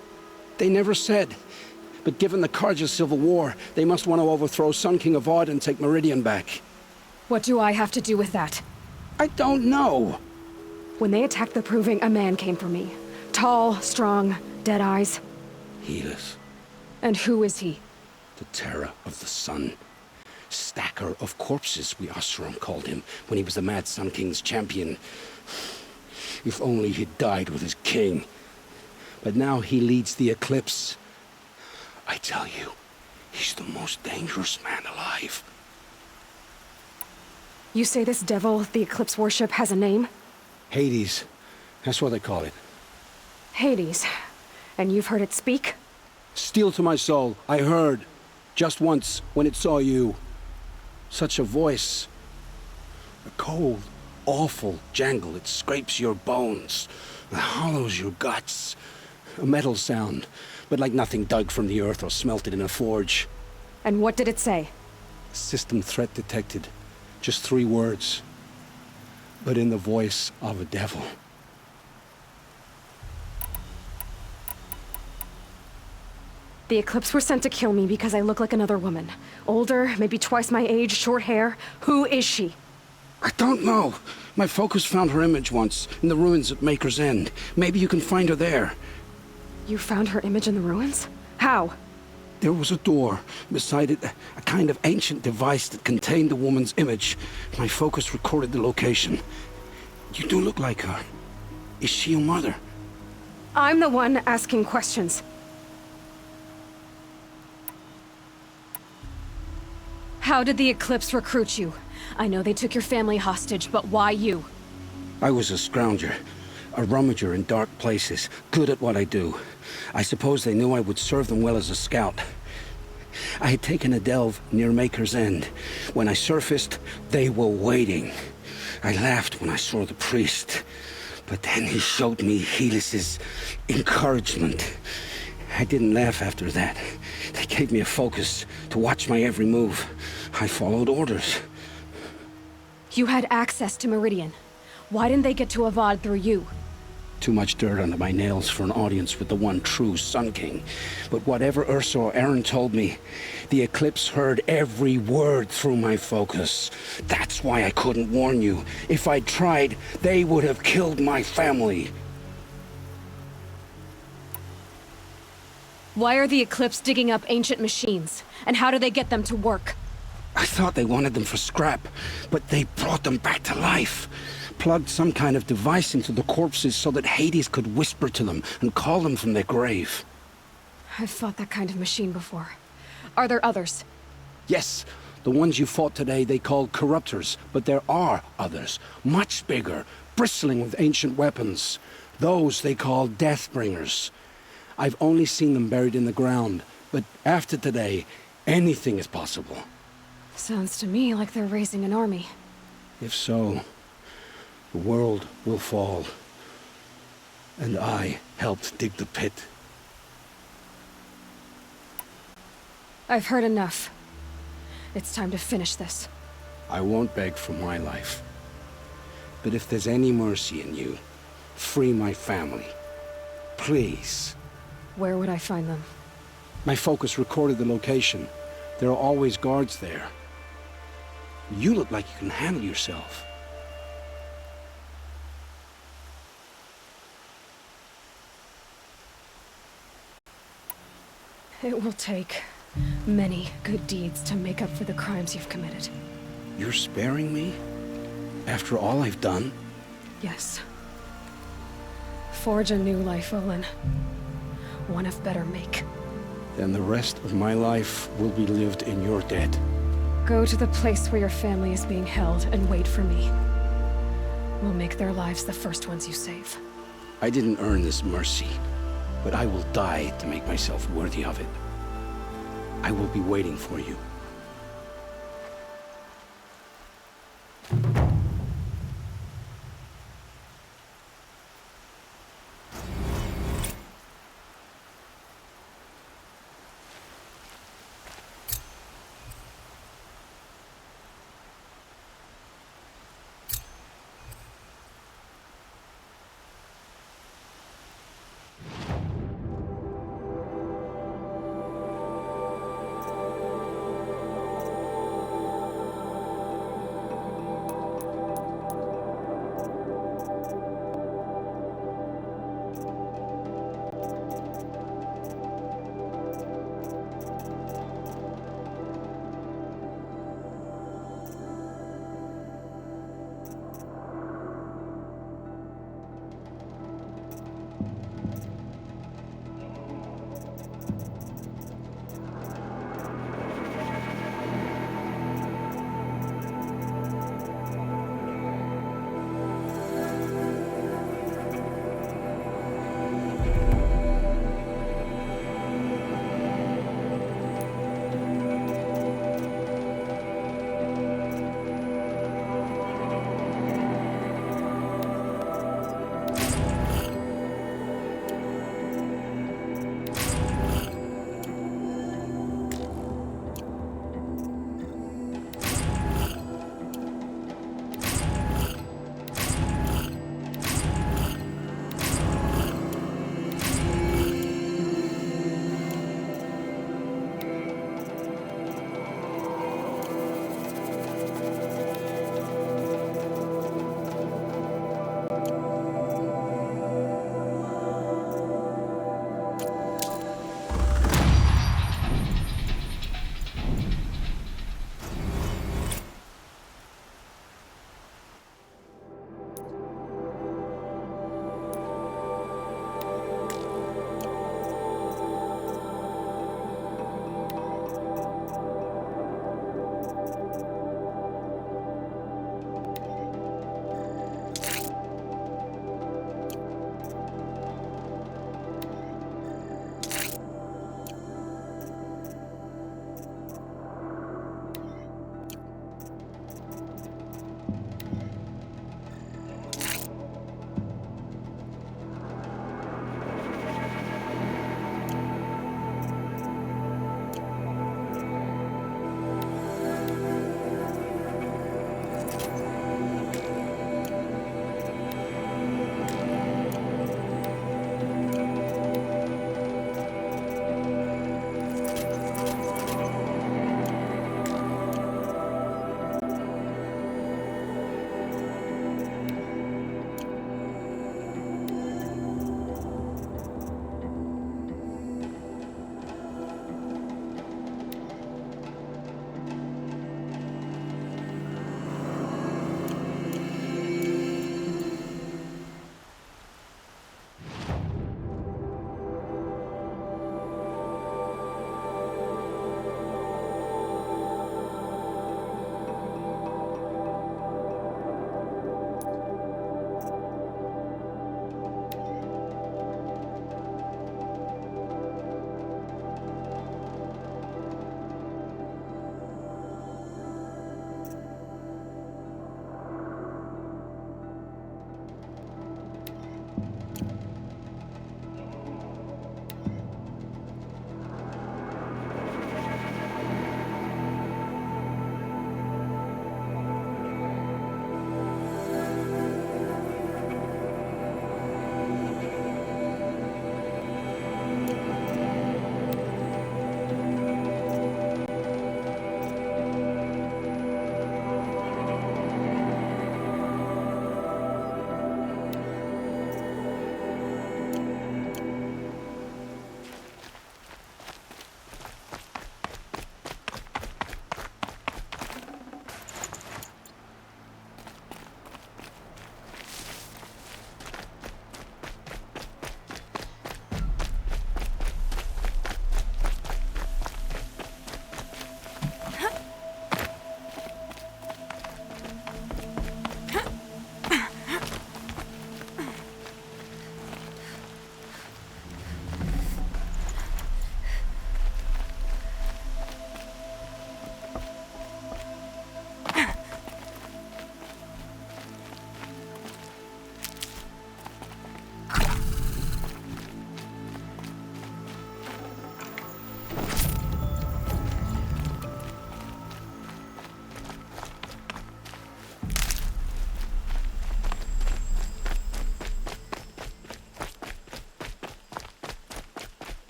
They never said. But given the Carja civil war, they must want to overthrow Sun King Avad and take Meridian back. What do I have to do with that? I don't know. When they attacked the Proving, a man came for me. Tall, strong, dead eyes. Helis, And who is he? the terror of the sun. Stacker of corpses, we Oseram called him, when he was the Mad Sun King's champion. If only he'd died with his king. But now he leads the Eclipse. I tell you, he's the most dangerous man alive. You say this devil, the Eclipse worship, has a name? Hades. That's what they call it. Hades. And you've heard it speak? Steel to my soul, I heard. Just once, when it saw you. Such a voice. A cold, awful jangle. It scrapes your bones. It hollows your guts. A metal sound, but like nothing dug from the earth or smelted in a forge. And what did it say? System threat detected. Just 3 words. But in the voice of a devil. The Eclipse were sent to kill me because I look like another woman. Older, maybe twice my age, short hair. Who is she? I don't know. My focus found her image once, in the ruins at Maker's End. Maybe you can find her there. You found her image in the ruins? How? There was a door. Beside it, a kind of ancient device that contained the woman's image. My focus recorded the location. You do look like her. Is she your mother? I'm the one asking questions. How did the Eclipse recruit you? I know they took your family hostage, but why you? I was a scrounger. A rummager in dark places, good at what I do. I suppose they knew I would serve them well as a scout. I had taken a delve near Maker's End. When I surfaced, they were waiting. I laughed when I saw the priest, but then he showed me Helis's encouragement. I didn't laugh after that. They gave me a focus to watch my every move. I followed orders. You had access to Meridian. Why didn't they get to Avad through you? Too much dirt under my nails for an audience with the one true Sun King. But whatever Ursa or Aaron told me, the Eclipse heard every word through my focus. That's why I couldn't warn you. If I'd tried, they would have killed my family. Why are the Eclipse digging up ancient machines? And how do they get them to work? I thought they wanted them for scrap, but they brought them back to life. Plugged some kind of device into the corpses so that Hades could whisper to them and call them from their grave. I've fought that kind of machine before. Are there others? Yes, the ones you fought today they called corruptors, but there are others, much bigger, bristling with ancient weapons. Those they call Deathbringers. I've only seen them buried in the ground, but after today, anything is possible. Sounds to me like they're raising an army. If so, the world will fall. And I helped dig the pit. I've heard enough. It's time to finish this. I won't beg for my life. But if there's any mercy in you, free my family. Please. Where would I find them? My focus recorded the location. There are always guards there. You look like you can handle yourself. It will take many good deeds to make up for the crimes you've committed. You're sparing me? After all I've done? Yes. Forge a new life, Olin. One of better make. Then the rest of my life will be lived in your debt. Go to the place where your family is being held and wait for me. We'll make their lives the first ones you save. I didn't earn this mercy, but I will die to make myself worthy of it. I will be waiting for you.